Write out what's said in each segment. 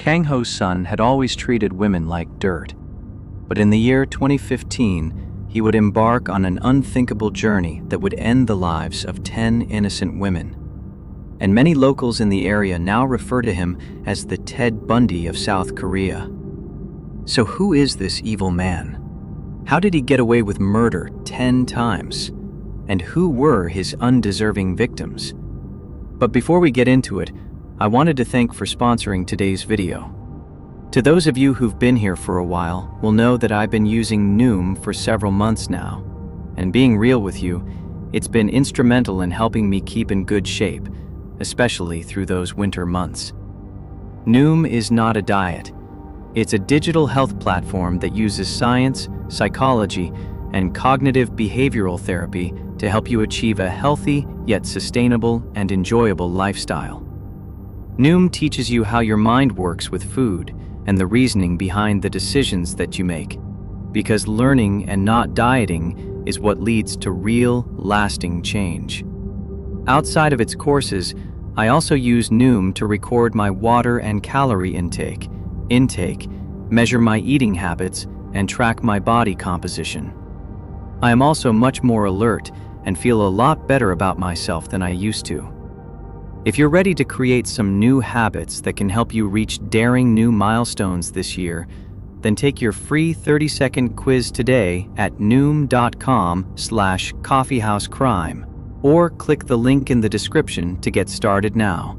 Kang Ho-Sun had always treated women like dirt, but in the year 2015, he would embark on an unthinkable journey that would end the lives of 10 innocent women. And many locals in the area now refer to him as the Ted Bundy of South Korea. So who is this evil man? How did he get away with murder 10 times? And who were his undeserving victims? But before we get into it, I wanted to thank for sponsoring today's video. To those of you who've been here for a while will know that I've been using Noom for several months now. And being real with you, it's been instrumental in helping me keep in good shape, especially through those winter months. Noom is not a diet. It's a digital health platform that uses science, psychology, and cognitive behavioral therapy to help you achieve a healthy yet sustainable and enjoyable lifestyle. Noom teaches you how your mind works with food and the reasoning behind the decisions that you make, because learning and not dieting is what leads to real, lasting change. Outside of its courses, I also use Noom to record my water and calorie intake, measure my eating habits, and track my body composition. I am also much more alert and feel a lot better about myself than I used to. If you're ready to create some new habits that can help you reach daring new milestones this year, then take your free 30-second quiz today at noom.com/coffeehousecrime or click the link in the description to get started now.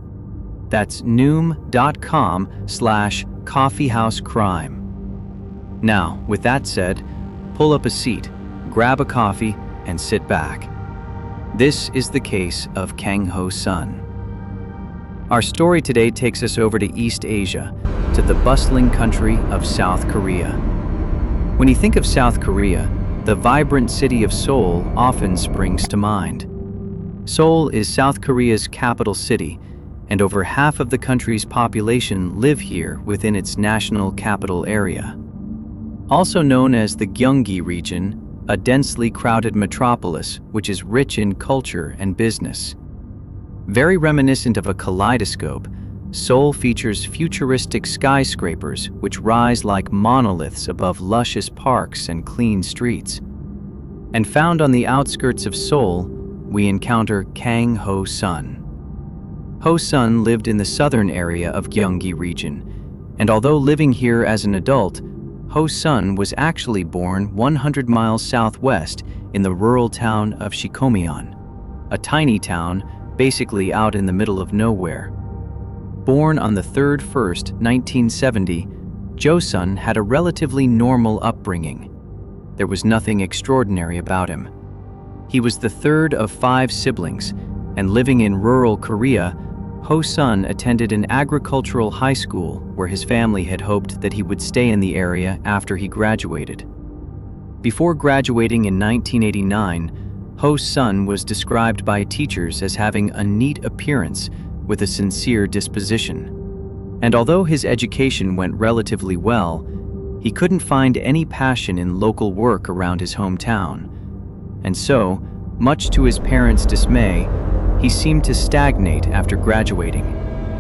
That's noom.com/coffeehousecrime. Now, with that said, pull up a seat, grab a coffee, and sit back. This is the case of Kang Ho-Sun. Our story today takes us over to East Asia, to the bustling country of South Korea. When you think of South Korea, the vibrant city of Seoul often springs to mind. Seoul is South Korea's capital city, and over half of the country's population live here within its national capital area. Also known as the Gyeonggi region, a densely crowded metropolis which is rich in culture and business. Very reminiscent of a kaleidoscope, Seoul features futuristic skyscrapers which rise like monoliths above luscious parks and clean streets. And found on the outskirts of Seoul, we encounter Kang Ho-Sun. Ho-Sun lived in the southern area of Gyeonggi region, and although living here as an adult, Ho-Sun was actually born 100 miles southwest in the rural town of Shikomion, a tiny town basically out in the middle of nowhere. Born on the 3rd 1st, 1970, Jo-sun had a relatively normal upbringing. There was nothing extraordinary about him. He was the third of 5 siblings, and living in rural Korea, Ho-Sun attended an agricultural high school where his family had hoped that he would stay in the area after he graduated. Before graduating in 1989, Ho-Sun was described by teachers as having a neat appearance with a sincere disposition. And although his education went relatively well, he couldn't find any passion in local work around his hometown. And so, much to his parents' dismay, he seemed to stagnate after graduating,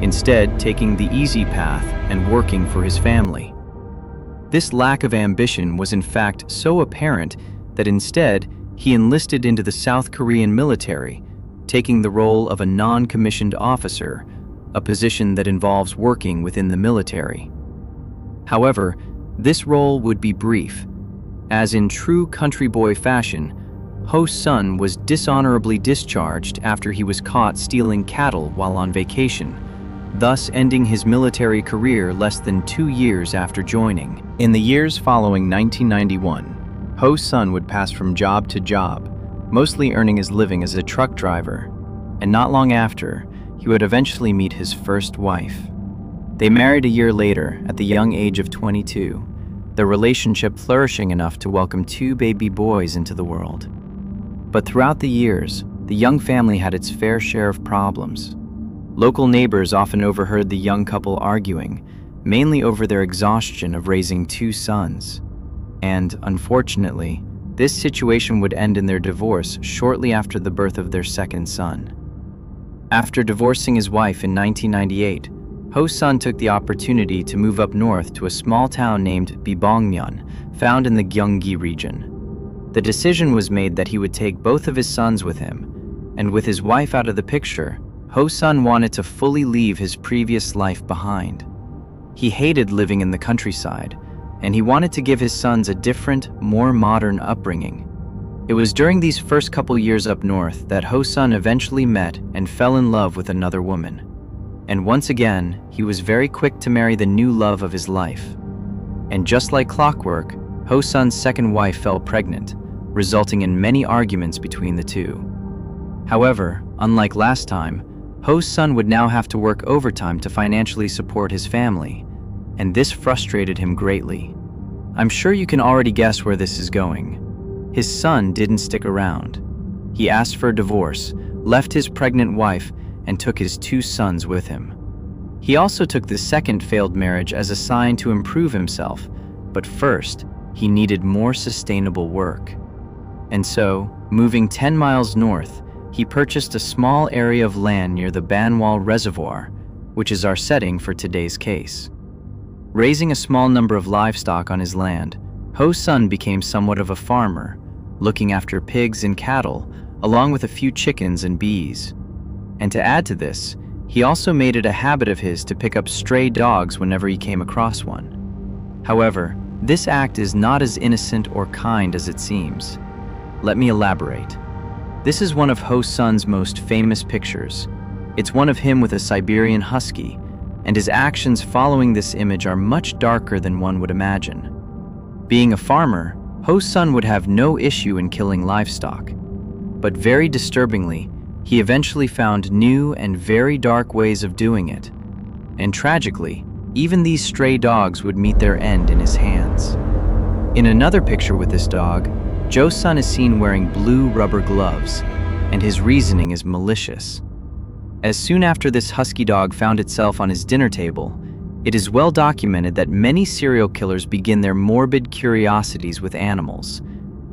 instead taking the easy path and working for his family. This lack of ambition was in fact so apparent that instead he enlisted into the South Korean military, taking the role of a non-commissioned officer, a position that involves working within the military. However, this role would be brief, as in true country boy fashion, Ho-Sun was dishonorably discharged after he was caught stealing cattle while on vacation, thus ending his military career less than 2 years after joining. In the years following 1991, Ho-Sun would pass from job to job, mostly earning his living as a truck driver, and not long after, he would eventually meet his first wife. They married a year later at the young age of 22, their relationship flourishing enough to welcome 2 baby boys into the world. But throughout the years, the young family had its fair share of problems. Local neighbors often overheard the young couple arguing, mainly over their exhaustion of raising 2 sons. And, unfortunately, this situation would end in their divorce shortly after the birth of their second son. After divorcing his wife in 1998, Ho-Sun took the opportunity to move up north to a small town named Bibongmyeon, found in the Gyeonggi region. The decision was made that he would take both of his sons with him, and with his wife out of the picture, Ho-Sun wanted to fully leave his previous life behind. He hated living in the countryside, and he wanted to give his sons a different, more modern upbringing. It was during these first couple years up north that Ho-Sun eventually met and fell in love with another woman. And once again, he was very quick to marry the new love of his life. And just like clockwork, Ho-Sun's second wife fell pregnant, resulting in many arguments between the two. However, unlike last time, Ho-Sun would now have to work overtime to financially support his family, and this frustrated him greatly. I'm sure you can already guess where this is going. His son didn't stick around. He asked for a divorce, left his pregnant wife, and took his two sons with him. He also took the second failed marriage as a sign to improve himself, but first, he needed more sustainable work. And so, moving 10 miles north, he purchased a small area of land near the Banwal Reservoir, which is our setting for today's case. Raising a small number of livestock on his land, Ho-Sun became somewhat of a farmer, looking after pigs and cattle, along with a few chickens and bees. And to add to this, he also made it a habit of his to pick up stray dogs whenever he came across one. However, this act is not as innocent or kind as it seems. Let me elaborate. This is one of Ho-Sun's most famous pictures. It's one of him with a Siberian husky, and his actions following this image are much darker than one would imagine. Being a farmer, Ho-Sun would have no issue in killing livestock. But very disturbingly, he eventually found new and very dark ways of doing it. And tragically, even these stray dogs would meet their end in his hands. In another picture with this dog, Jo-sun is seen wearing blue rubber gloves, and his reasoning is malicious. As soon after this husky dog found itself on his dinner table, it is well documented that many serial killers begin their morbid curiosities with animals,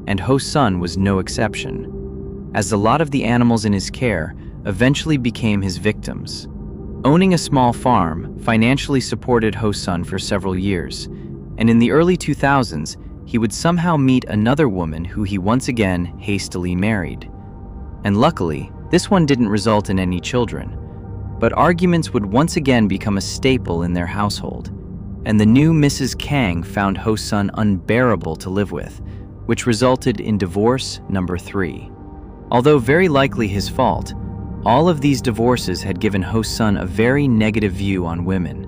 and Ho-Sun was no exception, as a lot of the animals in his care eventually became his victims. Owning a small farm financially supported Ho-Sun for several years, and in the early 2000s, he would somehow meet another woman who he once again hastily married. And luckily, this one didn't result in any children, but arguments would once again become a staple in their household, and the new Mrs. Kang found Ho-Sun unbearable to live with, which resulted in divorce number 3. Although very likely his fault, all of these divorces had given Ho-Sun a very negative view on women.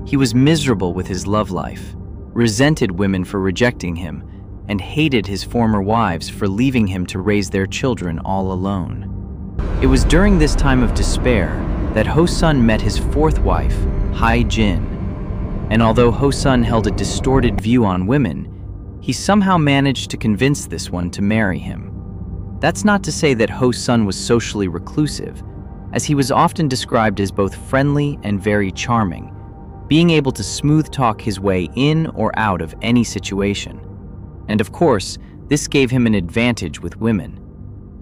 He was miserable with his love life, resented women for rejecting him, and hated his former wives for leaving him to raise their children all alone. It was during this time of despair that Ho-Sun met his fourth wife, Hae-jin. And although Ho-Sun held a distorted view on women, he somehow managed to convince this one to marry him. That's not to say that Ho-Sun was socially reclusive, as he was often described as both friendly and very charming, being able to smooth talk his way in or out of any situation. And of course, this gave him an advantage with women.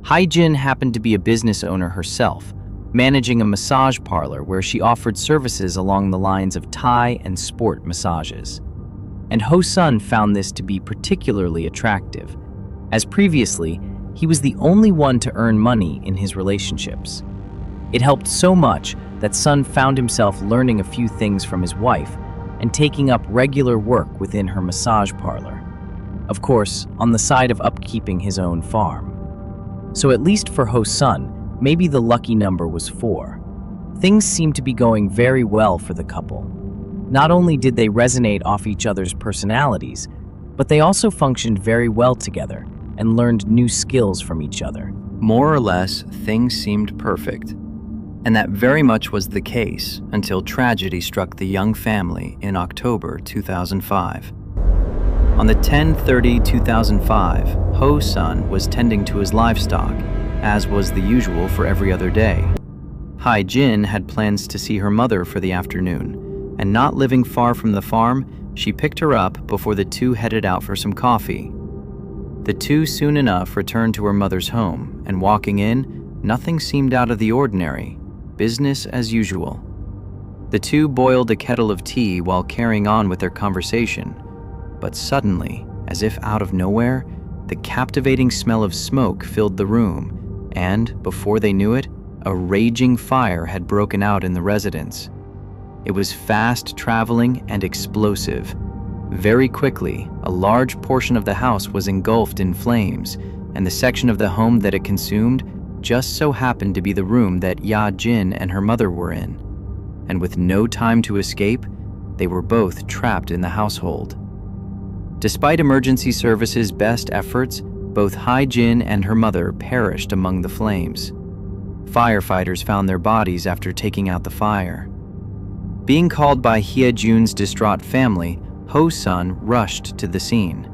Hae-jin happened to be a business owner herself, managing a massage parlor where she offered services along the lines of Thai and sport massages. And Ho-Sun found this to be particularly attractive, as previously, he was the only one to earn money in his relationships. It helped so much that Sun found himself learning a few things from his wife and taking up regular work within her massage parlor. Of course, on the side of upkeeping his own farm. So at least for Ho-Sun, maybe the lucky number was 4. Things seemed to be going very well for the couple. Not only did they resonate off each other's personalities, but they also functioned very well together and learned new skills from each other. More or less, things seemed perfect. And that very much was the case until tragedy struck the young family in October 2005. On the 10/30/2005, Ho-Sun was tending to his livestock, as was the usual for every other day. Hae-jin had plans to see her mother for the afternoon, and not living far from the farm, she picked her up before the two headed out for some coffee. The two soon enough returned to her mother's home, and walking in, nothing seemed out of the ordinary, business as usual. The two boiled a kettle of tea while carrying on with their conversation, but suddenly, as if out of nowhere, the captivating smell of smoke filled the room, and, before they knew it, a raging fire had broken out in the residence. It was fast-traveling and explosive. Very quickly, a large portion of the house was engulfed in flames, and the section of the home that it consumed just so happened to be the room that Ya Jin and her mother were in. And with no time to escape, they were both trapped in the household. Despite emergency services' best efforts, both Hai Jin and her mother perished among the flames. Firefighters found their bodies after taking out the fire. Being called by Hye Jun's distraught family, Ho-Sun rushed to the scene.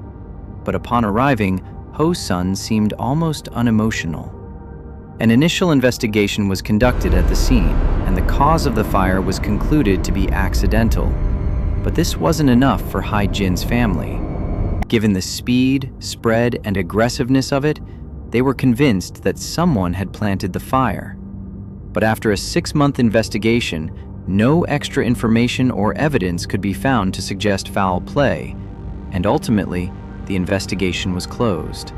But upon arriving, Ho-Sun seemed almost unemotional. An initial investigation was conducted at the scene, and the cause of the fire was concluded to be accidental. But this wasn't enough for Hai Jin's family. Given the speed, spread, and aggressiveness of it, they were convinced that someone had planted the fire. But after a 6-month investigation, no extra information or evidence could be found to suggest foul play, and ultimately, the investigation was closed.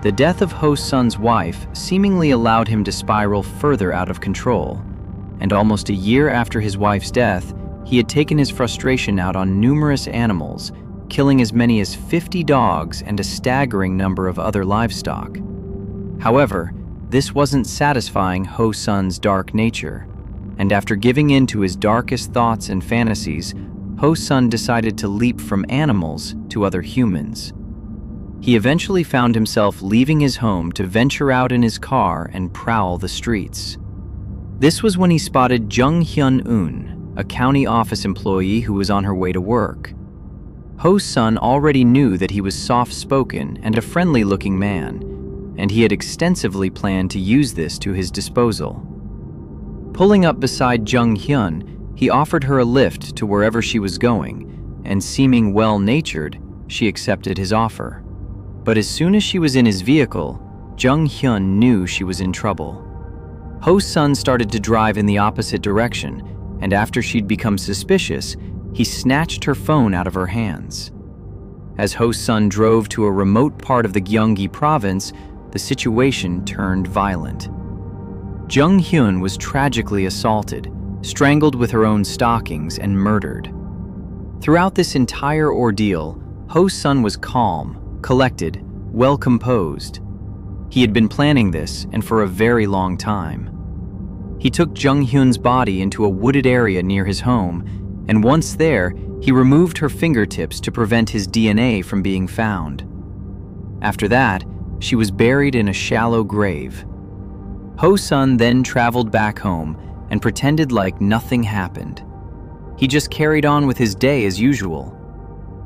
The death of Ho-Sun's wife seemingly allowed him to spiral further out of control, and almost a year after his wife's death, he had taken his frustration out on numerous animals, killing as many as 50 dogs and a staggering number of other livestock. However, this wasn't satisfying Ho-Sun's dark nature, and after giving in to his darkest thoughts and fantasies, Ho-Sun decided to leap from animals to other humans. He eventually found himself leaving his home to venture out in his car and prowl the streets. This was when he spotted Jung Hyun-un, a county office employee who was on her way to work. Ho-Sun already knew that he was soft-spoken and a friendly-looking man, and he had extensively planned to use this to his disposal. Pulling up beside Jung Hyun, he offered her a lift to wherever she was going, and seeming well-natured, she accepted his offer. But as soon as she was in his vehicle, Jung Hyun knew she was in trouble. Ho-Sun started to drive in the opposite direction, and after she'd become suspicious, he snatched her phone out of her hands. As Ho-Sun drove to a remote part of the Gyeonggi province, the situation turned violent. Jung Hyun was tragically assaulted, strangled with her own stockings, and murdered. Throughout this entire ordeal, Ho-Sun was calm, collected, well composed. He had been planning this, and for a very long time. He took Jung Hyun's body into a wooded area near his home, and once there, he removed her fingertips to prevent his DNA from being found. After that, she was buried in a shallow grave. Ho-Sun then traveled back home and pretended like nothing happened. He just carried on with his day as usual.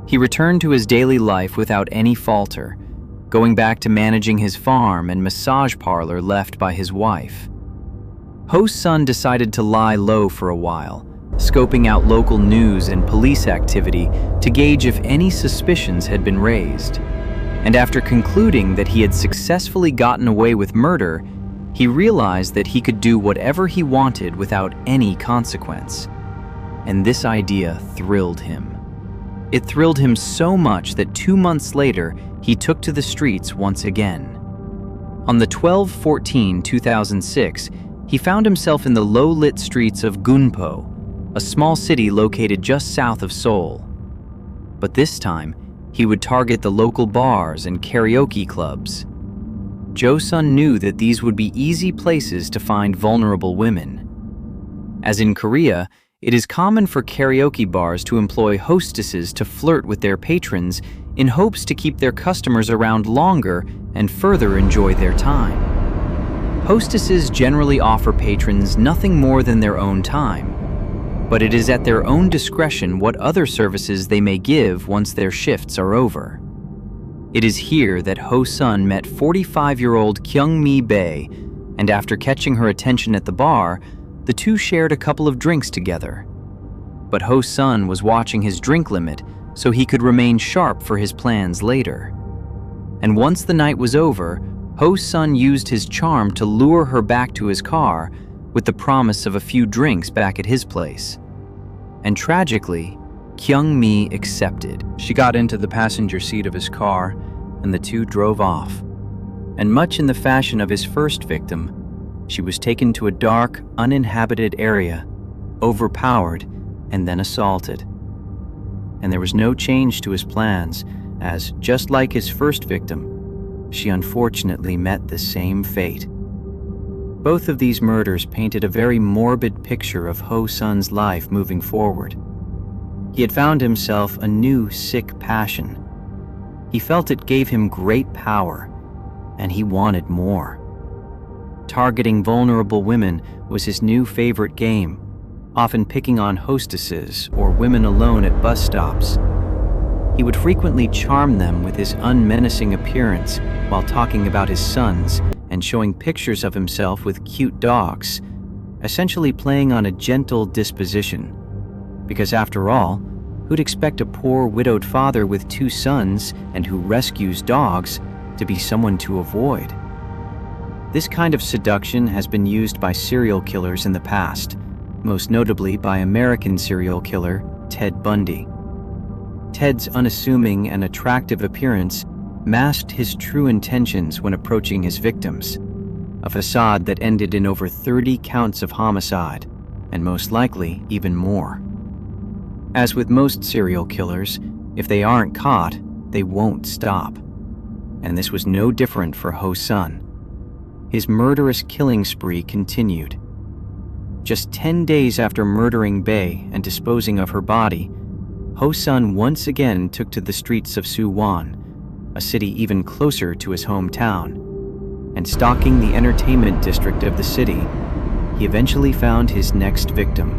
He returned to his daily life without any falter, going back to managing his farm and massage parlor left by his wife. Ho-Sun decided to lie low for a while, scoping out local news and police activity to gauge if any suspicions had been raised. And after concluding that he had successfully gotten away with murder, he realized that he could do whatever he wanted without any consequence. And this idea thrilled him. It thrilled him so much that 2 months later, he took to the streets once again. On the 12/14/2006, he found himself in the low-lit streets of Gunpo, a small city located just south of Seoul. But this time, he would target the local bars and karaoke clubs. Jo-sun knew that these would be easy places to find vulnerable women. As in Korea, it is common for karaoke bars to employ hostesses to flirt with their patrons in hopes to keep their customers around longer and further enjoy their time. Hostesses generally offer patrons nothing more than their own time, but it is at their own discretion what other services they may give once their shifts are over. It is here that Ho-Sun met 45-year-old Kyung-mi Bae, and after catching her attention at the bar, the two shared a couple of drinks together. But Ho-Sun was watching his drink limit so he could remain sharp for his plans later. And once the night was over, Ho-Sun used his charm to lure her back to his car, with the promise of a few drinks back at his place. And tragically, Kyung-mi accepted. She got into the passenger seat of his car, and the two drove off. And much in the fashion of his first victim, she was taken to a dark, uninhabited area, overpowered, and then assaulted. And there was no change to his plans, as, just like his first victim, she unfortunately met the same fate. Both of these murders painted a very morbid picture of Ho-Sun's life moving forward. He had found himself a new sick passion. He felt it gave him great power, and he wanted more. Targeting vulnerable women was his new favorite game, often picking on hostesses or women alone at bus stops. He would frequently charm them with his unmenacing appearance while talking about his sons and showing pictures of himself with cute dogs, essentially playing on a gentle disposition. Because after all, who'd expect a poor widowed father with 2 sons and who rescues dogs to be someone to avoid? This kind of seduction has been used by serial killers in the past, most notably by American serial killer Ted Bundy. Ted's unassuming and attractive appearance masked his true intentions when approaching his victims, a facade that ended in over 30 counts of homicide, and most likely even more. As with most serial killers, if they aren't caught, they won't stop. And this was no different for Ho-Sun. His murderous killing spree continued. Just 10 days after murdering Bae and disposing of her body, Ho-Sun once again took to the streets of Suwon, a city even closer to his hometown, and stalking the entertainment district of the city, he eventually found his next victim,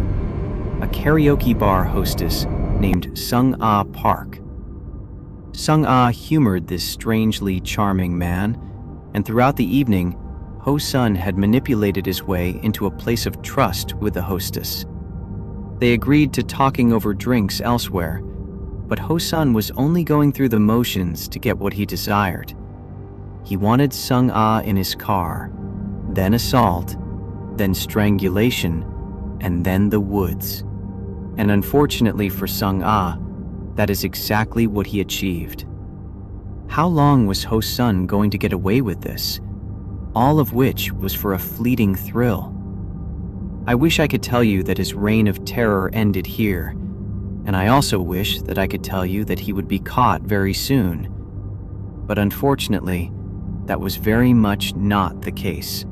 a karaoke bar hostess named Sung-ah Park. Sung-ah humored this strangely charming man, and throughout the evening, Ho-Sun had manipulated his way into a place of trust with the hostess. They agreed to talking over drinks elsewhere, but Ho-Sun was only going through the motions to get what he desired. He wanted Sung-ah in his car, then assault, then strangulation, and then the woods. And unfortunately for Sung-ah, that is exactly what he achieved. How long was Ho-Sun going to get away with this? All of which was for a fleeting thrill. I wish I could tell you that his reign of terror ended here, and I also wish that I could tell you that he would be caught very soon. But unfortunately, that was very much not the case,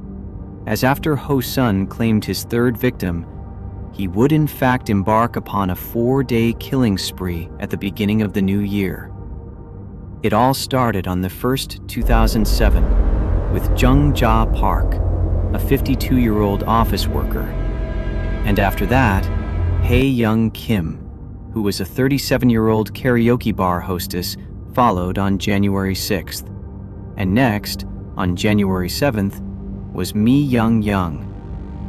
as after Ho-Sun claimed his third victim, he would in fact embark upon a 4-day killing spree at the beginning of the new year. It all started on the 1st, 2007, with Jung-Ja Park, a 52-year-old office worker, and after that, Hae-Young Kim, who was a 37-year-old karaoke bar hostess, followed on January 6th. And next, on January 7th, was Mi Young-Young,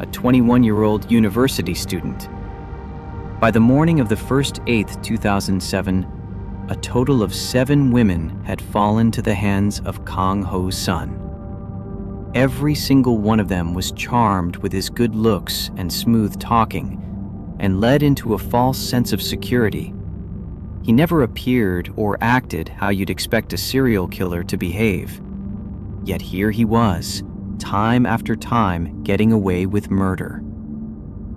a 21-year-old university student. By the morning of the 1st/8th, 2007, a total of 7 women had fallen to the hands of Kang Ho-Sun. Every single one of them was charmed with his good looks and smooth talking, and led into a false sense of security. He never appeared or acted how you'd expect a serial killer to behave. Yet here he was, time after time, getting away with murder.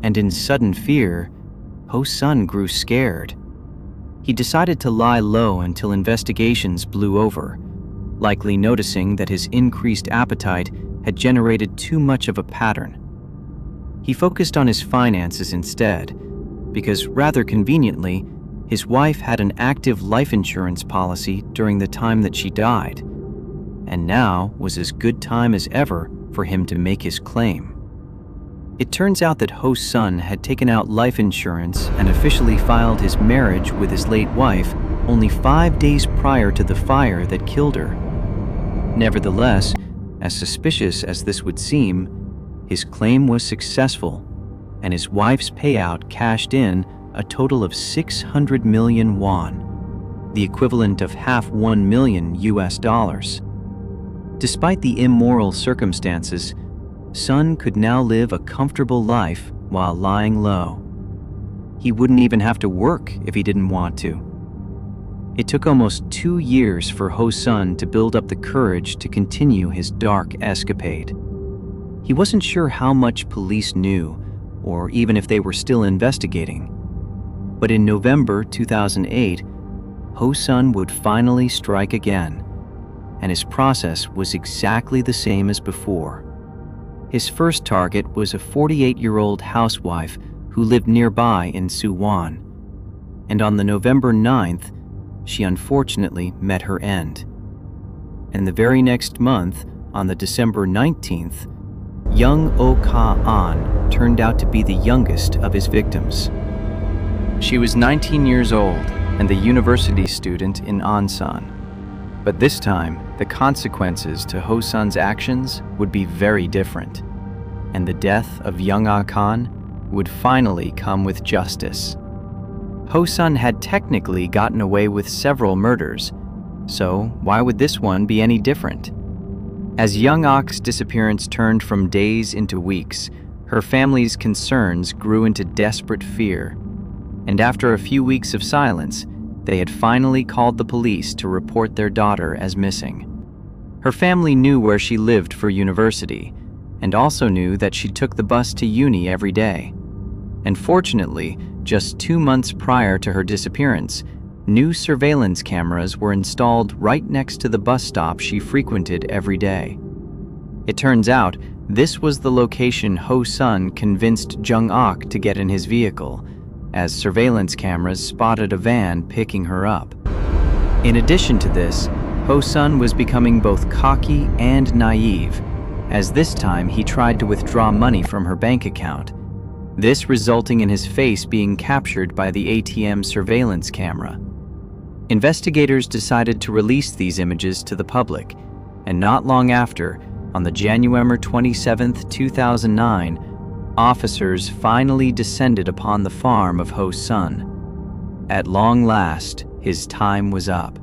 And in sudden fear, Ho-Sun grew scared. He decided to lie low until investigations blew over, likely noticing that his increased appetite had generated too much of a pattern. He focused on his finances instead, because rather conveniently, his wife had an active life insurance policy during the time that she died, and now was as good time as ever for him to make his claim. It turns out that Ho-Sun had taken out life insurance and officially filed his marriage with his late wife only 5 days prior to the fire that killed her. Nevertheless, as suspicious as this would seem, his claim was successful, and his wife's payout cashed in a total of 600 million won, the equivalent of half $1 million US. Despite the immoral circumstances, Sun could now live a comfortable life while lying low. He wouldn't even have to work if he didn't want to. It took almost 2 years for Ho-Sun to build up the courage to continue his dark escapade. He wasn't sure how much police knew, or even if they were still investigating. But in November 2008, Ho-Sun would finally strike again, and his process was exactly the same as before. His first target was a 48-year-old housewife who lived nearby in Suwon, and on the November 9th, she unfortunately met her end. And the very next month, on the December 19th, young Oh Ka-an turned out to be the youngest of his victims. She was 19 years old and a university student in Ansan. But this time, the consequences to Ho-Sun's actions would be very different, and the death of young Ah-kan would finally come with justice. Ho-Sun had technically gotten away with several murders, so why would this one be any different? As young Ak's disappearance turned from days into weeks, her family's concerns grew into desperate fear. And after a few weeks of silence, they had finally called the police to report their daughter as missing. Her family knew where she lived for university, and also knew that she took the bus to uni every day. And fortunately, just 2 months prior to her disappearance, new surveillance cameras were installed right next to the bus stop she frequented every day. It turns out, this was the location Ho-Sun convinced Jung Ok to get in his vehicle, as surveillance cameras spotted a van picking her up. In addition to this, Ho-Sun was becoming both cocky and naive, as this time he tried to withdraw money from her bank account, this resulting in his face being captured by the ATM surveillance camera. Investigators decided to release these images to the public, and not long after, on the January 27, 2009, officers finally descended upon the farm of Ho-Sun. At long last, his time was up.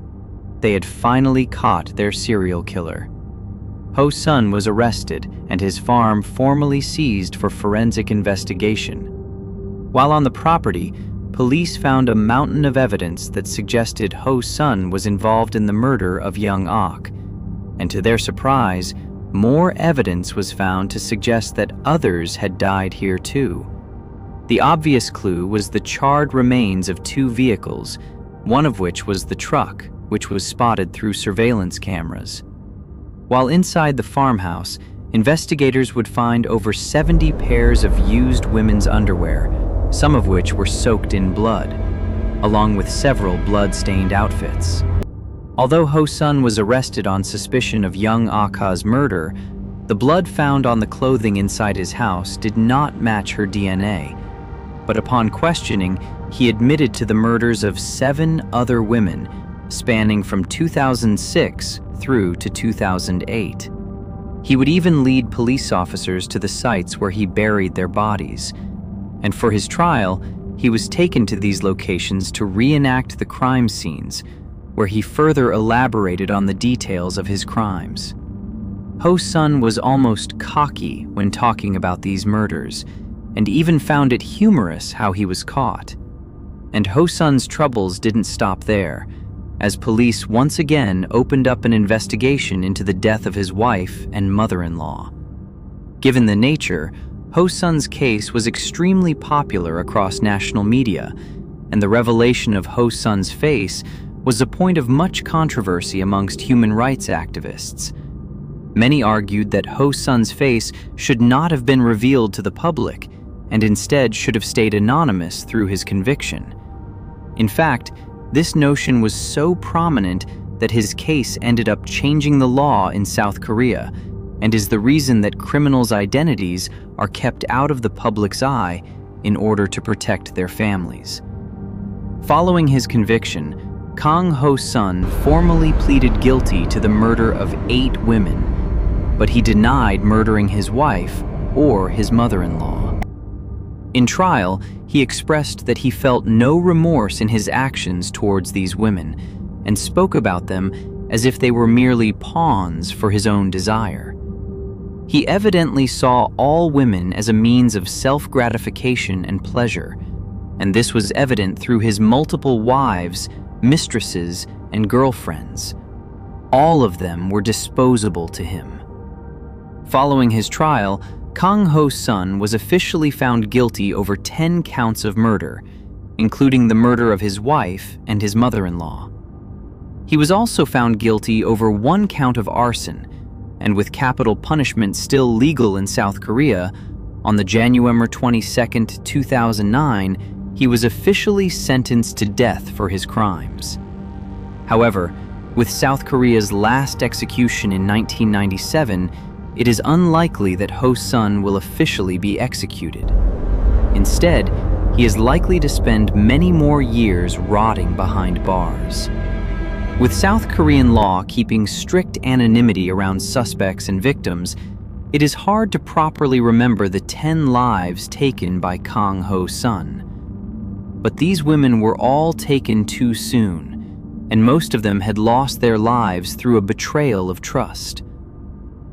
They had finally caught their serial killer. Ho-Sun was arrested and his farm formally seized for forensic investigation. While on the property, police found a mountain of evidence that suggested Ho-Sun was involved in the murder of young Ok, and to their surprise, more evidence was found to suggest that others had died here too. The obvious clue was the charred remains of 2 vehicles, one of which was the truck, which was spotted through surveillance cameras. While inside the farmhouse, investigators would find over 70 pairs of used women's underwear, some of which were soaked in blood, along with several blood-stained outfits. Although Ho-Sun was arrested on suspicion of young Aka's murder, the blood found on the clothing inside his house did not match her DNA. But upon questioning, he admitted to the murders of 7 other women, spanning from 2006 through to 2008. He would even lead police officers to the sites where he buried their bodies. And for his trial, he was taken to these locations to reenact the crime scenes, where he further elaborated on the details of his crimes. Ho-Sun was almost cocky when talking about these murders, and even found it humorous how he was caught. And Ho-Sun's troubles didn't stop there, as police once again opened up an investigation into the death of his wife and mother-in-law. Given the nature, Ho-Sun's case was extremely popular across national media, and the revelation of Ho-Sun's face was a point of much controversy amongst human rights activists. Many argued that Ho-Sun's face should not have been revealed to the public, and instead should have stayed anonymous through his conviction. In fact, this notion was so prominent that his case ended up changing the law in South Korea, and is the reason that criminals' identities are kept out of the public's eye in order to protect their families. Following his conviction, Kang Ho-Sun formally pleaded guilty to the murder of 8 women, but he denied murdering his wife or his mother-in-law. In trial, he expressed that he felt no remorse in his actions towards these women, and spoke about them as if they were merely pawns for his own desire. He evidently saw all women as a means of self-gratification and pleasure, and this was evident through his multiple wives, mistresses, and girlfriends. All of them were disposable to him. Following his trial, Kang Ho-Sun was officially found guilty over 10 counts of murder, including the murder of his wife and his mother-in-law. He was also found guilty over 1 count of arson, and with capital punishment still legal in South Korea, on the January 22, 2009, he was officially sentenced to death for his crimes. However, with South Korea's last execution in 1997, it is unlikely that Ho-Sun will officially be executed. Instead, he is likely to spend many more years rotting behind bars. With South Korean law keeping strict anonymity around suspects and victims, it is hard to properly remember the 10 lives taken by Kang Ho-Sun. But these women were all taken too soon, and most of them had lost their lives through a betrayal of trust.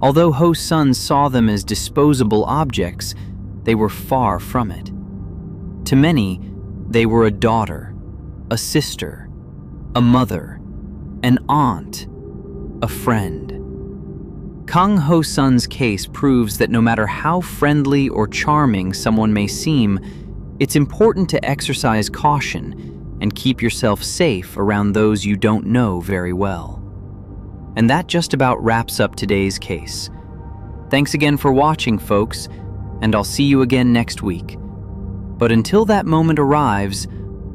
Although Ho-Sun saw them as disposable objects, they were far from it. To many, they were a daughter, a sister, a mother, an aunt, a friend. Kang Ho-Sun's case proves that no matter how friendly or charming someone may seem, it's important to exercise caution and keep yourself safe around those you don't know very well. And that just about wraps up today's case. Thanks again for watching, folks, and I'll see you again next week. But until that moment arrives,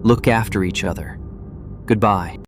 look after each other. Goodbye.